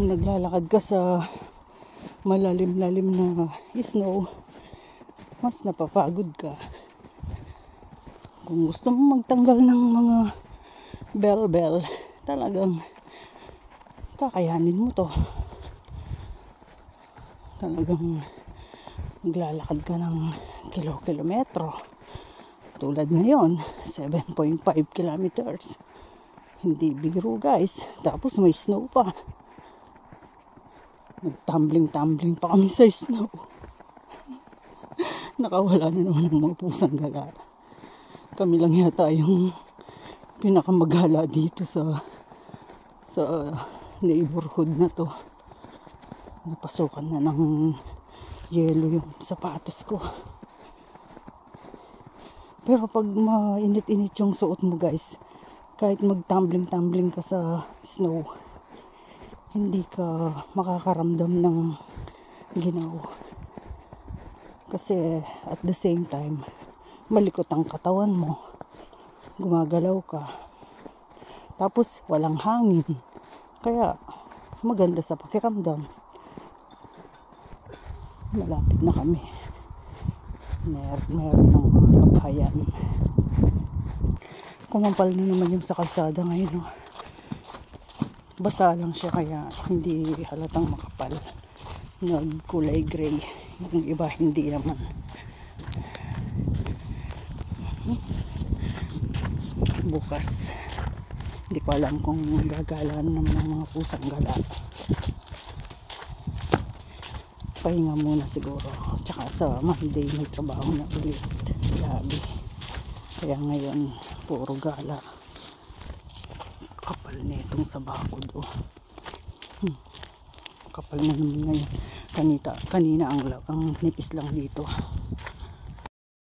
naglalakad ka sa malalim-lalim na snow, mas napapagod ka. Kung gusto mo magtanggal ng mga bell-bell, talagang kakayanin mo to. Talagang maglalakad ka ng kilometro. Tulad ngayon, 7.5 kilometers. Hindi biro guys. Tapos may snow pa. Nagtumbling-tumbling pa kami sa snow. Nakawala na naman ng mga pusang gala. Kami lang yata yung pinakamagala dito sa neighborhood na to. Napasukan na ng yelo yung sapatos ko. Pero pag mainit-init yung suot mo guys, kahit magtumbling-tumbling ka sa snow, hindi ka makakaramdam ng ginaw. Kasi at the same time, malikot ang katawan mo. Gumagalaw ka. Tapos walang hangin. Kaya maganda sa pakiramdam. Malapit na kami. Meron ng kabayan. Kumampal na naman yung sa kalsada ngayon. Basa lang siya kaya hindi halatang makapal. Nagkulay gray. Yung iba hindi naman. Bukas hindi ko alam kung gagala naman ng mga pusang gala. Pahinga muna siguro. Tsaka sa Monday may trabaho na ulit si Abby. Kaya ngayon puro gala. Kapal na itong sa bakod kapal na naman ngayon. Kanina ang nipis lang dito.